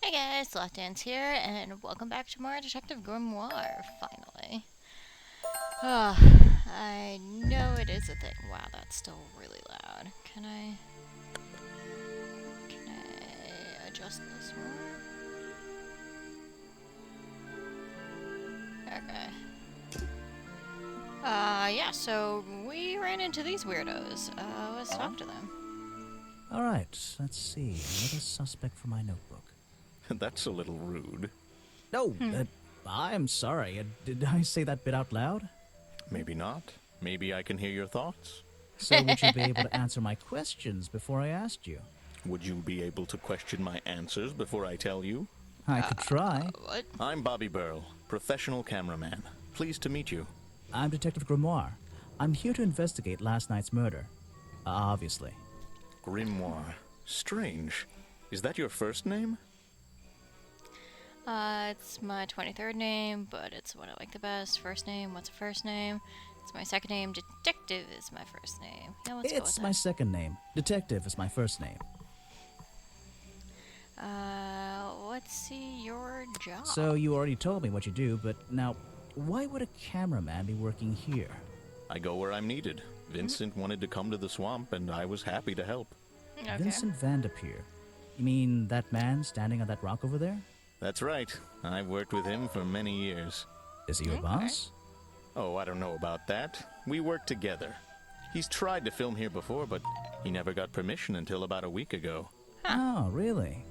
Hey guys, Lost Dance here, and welcome back to more Detective Grimoire, finally. I know it is a thing. Wow, that's still really loud. Can I adjust this more? Okay. Yeah, so we ran into these weirdos. Let's talk to them. Alright, let's see. Another suspect for my notebook. That's a little rude. No, I'm sorry. Did I say that bit out loud? Maybe not. Maybe I can hear your thoughts. So would you be able to answer my questions before I asked you? Would you be able to question my answers before I tell you? I could try. What? I'm Bobby Burl, professional cameraman. Pleased to meet you. I'm Detective Grimoire. I'm here to investigate last night's murder. Obviously. Grimoire. Strange. Is that your first name? It's my 23rd name, but it's what I like the best. First name, what's a first name? It's my second name. Detective is my first name. Yeah, let's go with It's that. my second name. Detective is my first name. Let's see your job. So you already told me what you do, but now, why would a cameraman be working here? I go where I'm needed. Vincent wanted to come to the swamp, and I was happy to help. Okay. Vincent Vanderpeer. You mean that man standing on that rock over there? That's right. I've worked with him for many years. Is he your Okay. boss? Oh, I don't know about that. We work together. He's tried to film here before, but he never got permission until about a week ago. Oh, really?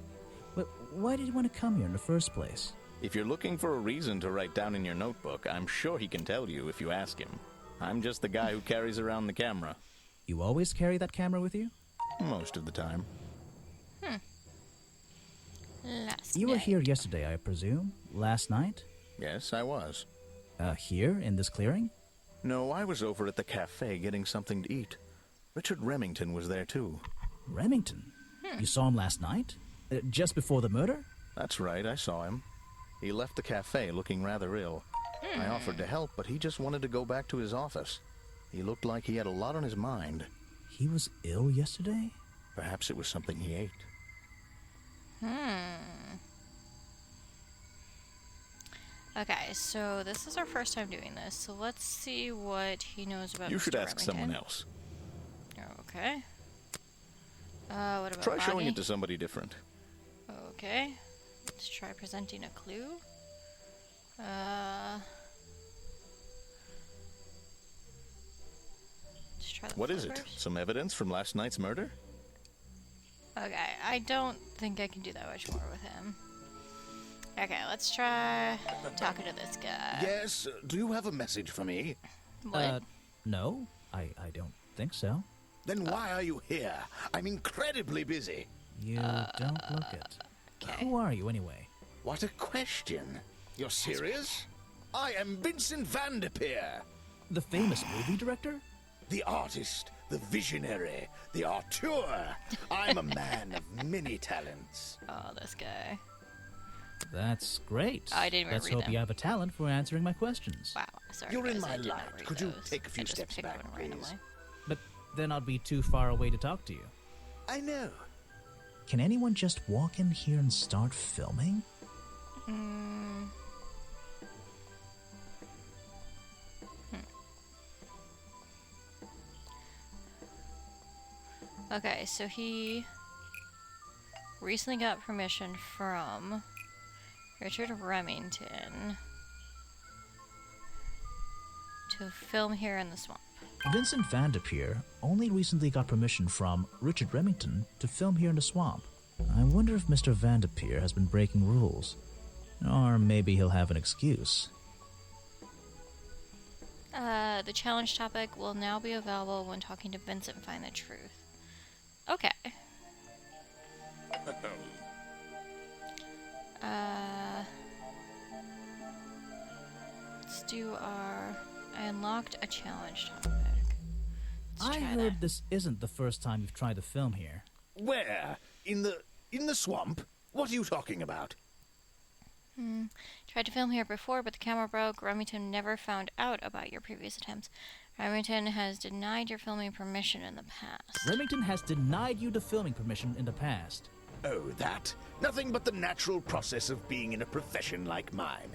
But why did you want to come here in the first place? If you're looking for a reason to write down in your notebook, I'm sure he can tell you if you ask him. I'm just the guy who carries around the camera. You always carry that camera with you? Most of the time. Last You were night. here yesterday, I presume? Last night? Yes, I was. Here, in this clearing? No, I was over at the cafe getting something to eat. Richard Remington was there too. Remington? You saw him last night? Just before the murder? That's right, I saw him. He left the cafe looking rather ill. I offered to help, but he just wanted to go back to his office. He looked like he had a lot on his mind. He was ill yesterday? Perhaps it was something he ate. Okay, so this is our first time doing this, so let's see what he knows about You should Mr. ask someone Remington. else. Okay. What about Try showing body? it to somebody different. Okay. Let's try presenting a clue. Let's try the What is it? flippers. Some evidence from last night's murder? Okay, I don't think I can do that much more with him. Okay, let's try talking to this guy. Yes, do you have a message for me? What? No. I don't think so. Then why are you here? I'm incredibly busy. You don't look it. Okay. Who are you, anyway? What a question. You're serious? I am Vincent Vanderpeer, The famous movie director? the artist, the visionary, the auteur. I'm a man of many talents. Oh, this guy. That's great. I didn't even Let's read hope them. you have a talent for answering my questions. Wow, sorry. You're in guys, I my did not light. read Could you those. take a few I just steps picked back, one please? randomly. But then I'd be too far away to talk to you. I know. Can anyone just walk in here and start filming? Okay, so he recently got permission from Richard Remington to film here in the swamp. Vincent Vanderpeer only recently got permission from Richard Remington to film here in the swamp. I wonder if Mr. Vanderpeer has been breaking rules. Or maybe he'll have an excuse. The challenge topic will now be available when talking to Vincent Find the Truth. Okay. Let's do our... I unlocked a challenge topic. Let's I try heard that. this isn't the first time you've tried to film here. Where? In the swamp? What are you talking about? Tried to film here before, but the camera broke. Remington never found out about your previous attempts. Remington has denied your filming permission in the past. Remington has denied you the filming permission in the past. Oh, that? Nothing but the natural process of being in a profession like mine.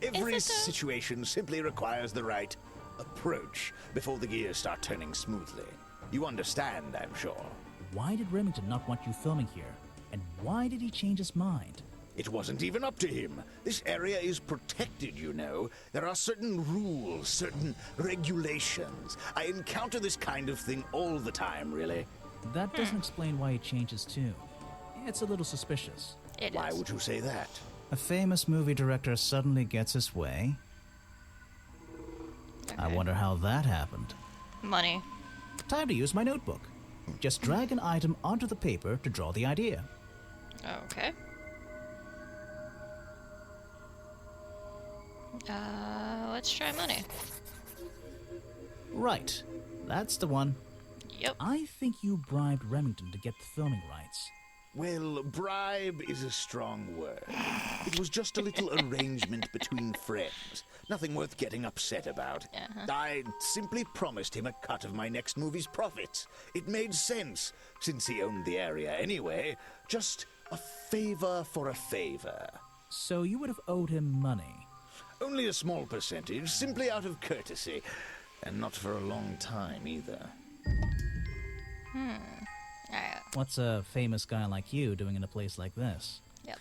Every Is it though? situation simply requires the right approach before the gears start turning smoothly. You understand, I'm sure. Why did Remington not want you filming here? And why did he change his mind? It wasn't even up to him. This area is protected, you know. There are certain rules, certain regulations. I encounter this kind of thing all the time, really. That doesn't explain why he changed his tune. It's a little suspicious. It Why is. would you say that? A famous movie director suddenly gets his way. I Okay. wonder how that happened. Money. Time to use my notebook. Just drag an item onto the paper to draw the idea. Okay. Let's try money. Right. That's the one. Yep. I think you bribed Remington to get the filming rights. Well, bribe is a strong word. It was just a little arrangement between friends. Nothing worth getting upset about. I simply promised him a cut of my next movie's profits. It made sense, since he owned the area anyway. Just a favor for a favor. So you would have owed him money. Only a small percentage, simply out of courtesy. And not for a long time, either. Alright. What's a famous guy like you doing in a place like this? Yep.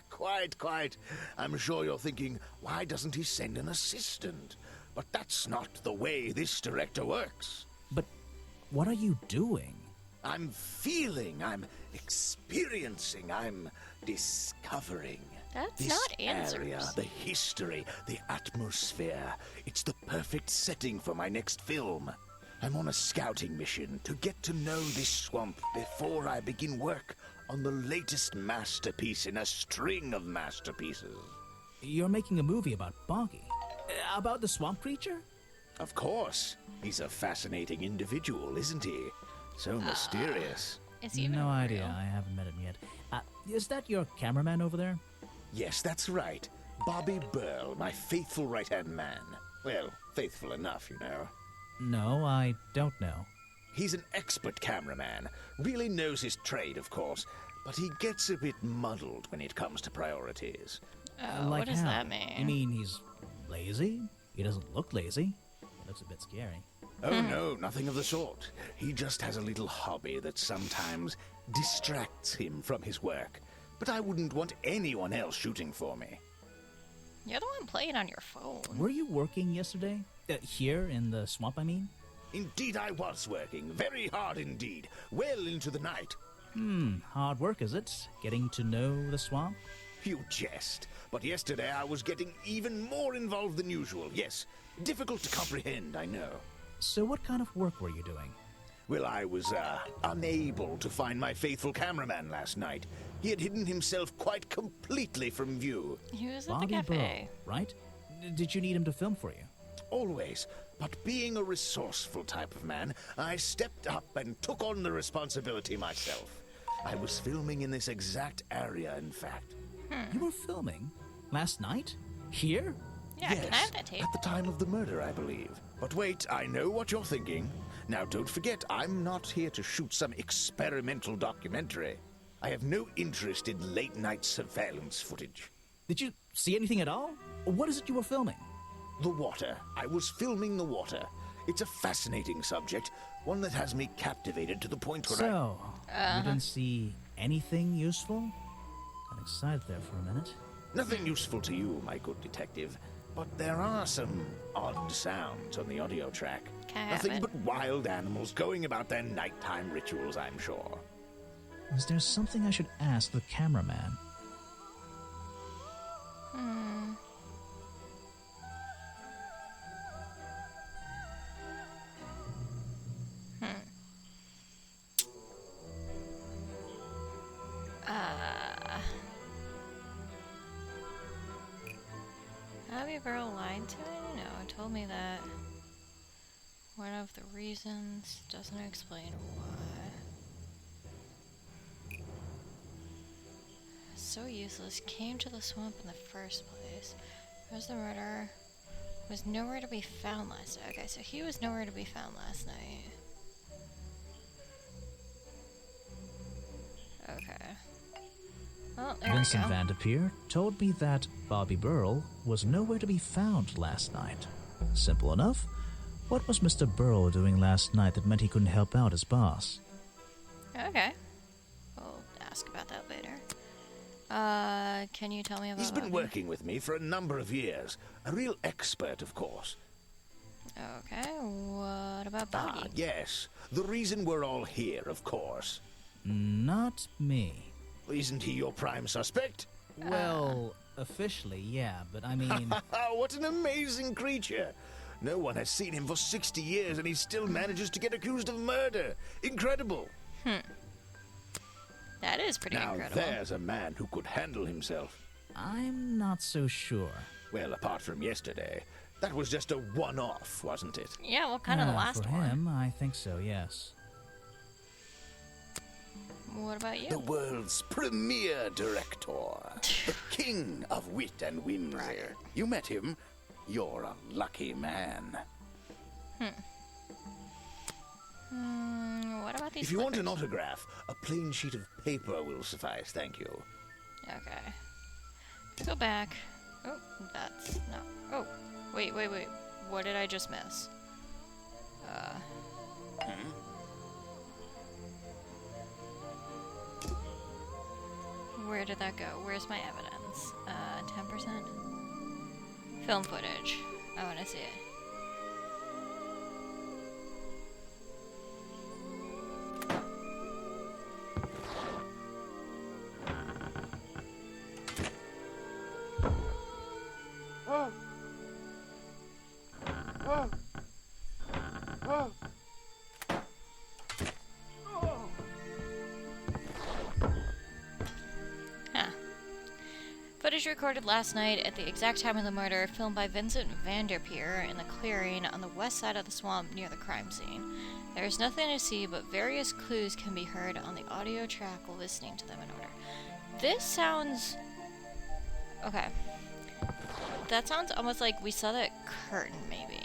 Quite. I'm sure you're thinking, why doesn't he send an assistant? But that's not the way this director works. But what are you doing? I'm feeling, I'm experiencing, I'm discovering. That's This not answers. area, the history, the atmosphere. It's the perfect setting for my next film. I'm on a scouting mission to get to know this swamp before I begin work on the latest masterpiece in a string of masterpieces. You're making a movie about Boggy. About the swamp creature? Of course. He's a fascinating individual, isn't he? So mysterious. Is he even No real? idea. I haven't met him yet. Is that your cameraman over there? Yes, that's right. Bobby Burl, my faithful right-hand man. Well, faithful enough, you know. No, I don't know. He's an expert cameraman. Really knows his trade, of course. But he gets a bit muddled when it comes to priorities. Oh, Like what does how? that mean? You mean he's lazy? He doesn't look lazy. He looks a bit scary. Oh, no, nothing of the sort. He just has a little hobby that sometimes distracts him from his work. But I wouldn't want anyone else shooting for me. You're the one playing on your phone. Were you working yesterday? Here in the swamp, I mean? Indeed, I was working. Very hard indeed. Well into the night. Hard work, is it? Getting to know the swamp? You jest. But yesterday I was getting even more involved than usual. Yes, difficult to comprehend, I know. So what kind of work were you doing? Well, I was, unable to find my faithful cameraman last night. He had hidden himself quite completely from view. He was at the Bobby cafe. Burl, right? Did you need him to film for you? Always. But being a resourceful type of man, I stepped up and took on the responsibility myself. I was filming in this exact area, in fact. You were filming? Last night? Here? Yeah, can I have that tape? At the time of the murder, I believe. But wait, I know what you're thinking. Now, don't forget, I'm not here to shoot some experimental documentary. I have no interest in late-night surveillance footage. Did you see anything at all? What is it you were filming? The water. I was filming the water. It's a fascinating subject, one that has me captivated to the point where So, you didn't see anything useful? Got excited there for a minute. Nothing useful to you, my good detective. But there are some odd sounds on the audio track. Can I have Nothing it? but wild animals going about their nighttime rituals, I'm sure. Is there something I should ask the cameraman? Bobby Burl lied to me? No, told me that one of the reasons doesn't explain why. So useless. Came to the swamp in the first place. Was the murderer? Was nowhere to be found last night. Okay, so he was nowhere to be found last night. Okay. Oh, there Vincent we go. Vanderpeer told me that Bobby Burrell was nowhere to be found last night. Simple enough. What was Mr. Burrell doing last night that meant he couldn't help out his boss? Okay. We'll ask about that later. Can you tell me about He's been Bobby? working with me for a number of years. A real expert, of course. Okay, what about Boggy? Ah, yes. The reason we're all here, of course. Not me. Isn't he your prime suspect? Well, officially, yeah, but I mean... What an amazing creature! No one has seen him for 60 years and he still manages to get accused of murder. Incredible! That is pretty Now incredible. there's a man who could handle himself. I'm not so sure. Well, apart from yesterday. That was just a one-off, wasn't it? Yeah, well, kind of the last for one. him, I think so, yes. What about you? The world's premier director. The king of wit and whimsy. You met him. You're a lucky man. What about these If you want an flippers? autograph, a plain sheet of paper will suffice, thank you. Okay. Let's go back. Oh, that's no. Oh, wait. What did I just miss? Where did that go? Where's my evidence? 10%? Film footage. I want to see it. Huh. Footage recorded last night at the exact time of the murder, filmed by Vincent Vanderpeer in the clearing on the west side of the swamp near the crime scene. There is nothing to see, but various clues can be heard on the audio track while listening to them in order. This sounds... Okay. That sounds almost like we saw that curtain, maybe.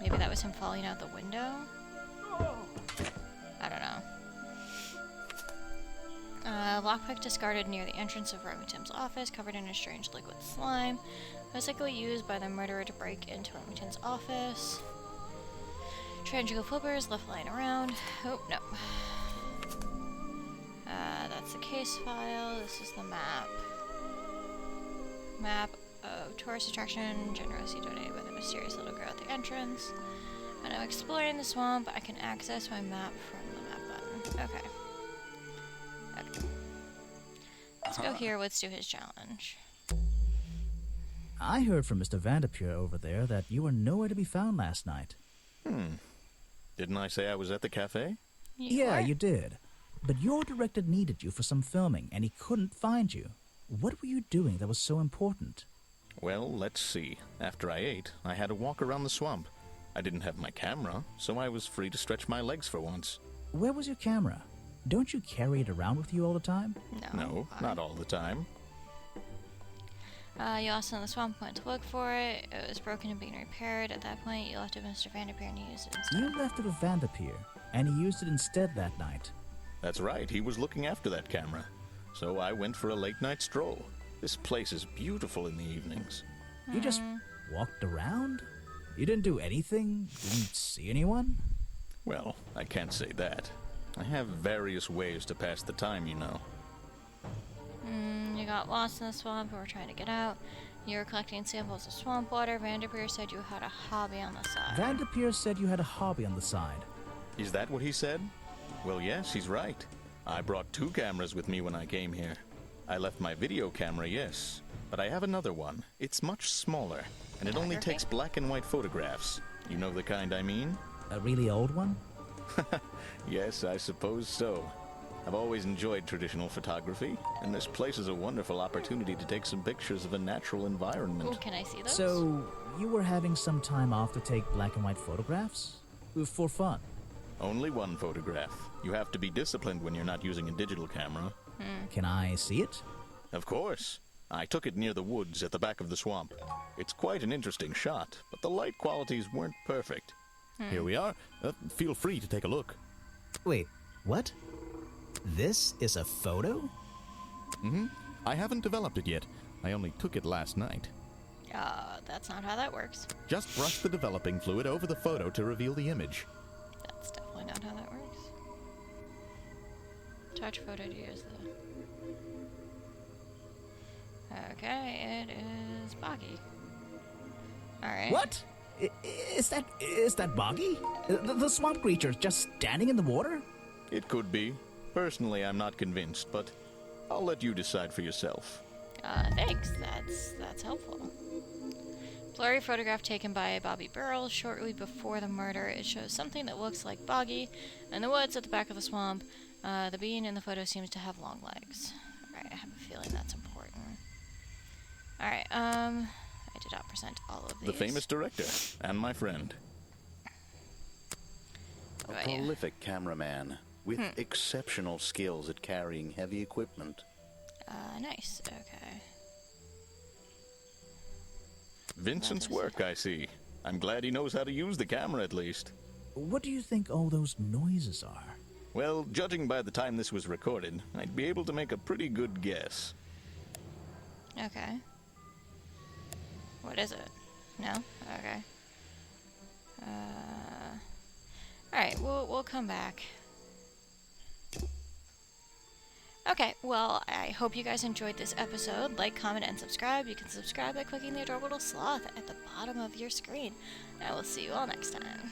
Maybe that was him falling out the window? I don't know. Lockpick discarded near the entrance of Remington's office, covered in a strange liquid slime. Most likely used by the murderer to break into Remington's office. Triangle flippers left lying around. Oh, no. That's the case file. This is the map. Map of tourist attraction generously donated by the mysterious little girl at the entrance. When I'm exploring the swamp, I can access my map from the map button. Okay. Let's go here. Let's do his challenge. I heard from Mr. Vanderpeer over there that you were nowhere to be found last night. Didn't I say I was at the cafe? Yeah, are? you did. But your director needed you for some filming, and he couldn't find you. What were you doing that was so important? Well, let's see. After I ate, I had to walk around the swamp. I didn't have my camera, so I was free to stretch my legs for once. Where was your camera? Don't you carry it around with you all the time? No, not all the time. You also in the swamp went to look for it. It was broken and being repaired. At that point, you left it with Mr. Vanderpeer and he used it instead. You left it with Vanderpeer, and he used it instead that night. That's right, he was looking after that camera. So I went for a late-night stroll. This place is beautiful in the evenings. You just walked around? You didn't do anything? Didn't see anyone? Well, I can't say that. I have various ways to pass the time, you know. You got lost in the swamp and were trying to get out. You were collecting samples of swamp water. Vanderpeer said you had a hobby on the side. Vanderpeer said you had a hobby on the side. Is that what he said? Well, yes, he's right. I brought 2 cameras with me when I came here. I left my video camera, yes, but I have another one. It's much smaller, and it only Photography? takes black and white photographs. You know the kind I mean? A really old one? Yes, I suppose so. I've always enjoyed traditional photography, and this place is a wonderful opportunity to take some pictures of a natural environment. Ooh, can I see those? So, you were having some time off to take black and white photographs? For fun? Only one photograph. You have to be disciplined when you're not using a digital camera. Can I see it? Of course. I took it near the woods at the back of the swamp. It's quite an interesting shot, but the light qualities weren't perfect. Here we are. Feel free to take a look. Wait, what? This is a photo? I haven't developed it yet. I only took it last night. That's not how that works. Just brush the developing fluid over the photo to reveal the image. That's definitely not how that works. Touch photo to use the... Okay, it is Boggy. Alright. What? Is that Boggy? The swamp creature just standing in the water? It could be. Personally, I'm not convinced, but I'll let you decide for yourself. Thanks. That's helpful. Blurry photograph taken by Bobby Burrell shortly before the murder. It shows something that looks like Boggy in the woods at the back of the swamp. The being in the photo seems to have long legs. Alright, I have a feeling that's important. Alright, I did not present all of these. The famous director, and my friend. What A about you? prolific cameraman with exceptional skills at carrying heavy equipment. Nice. Okay. Vincent's work, I see. I'm glad he knows how to use the camera at least. What do you think all those noises are? Well, judging by the time this was recorded, I'd be able to make a pretty good guess. Okay. What is it? No? Okay. Alright, we'll come back. Okay, well, I hope you guys enjoyed this episode. Like, comment, and subscribe. You can subscribe by clicking the adorable little sloth at the bottom of your screen. I will see you all next time.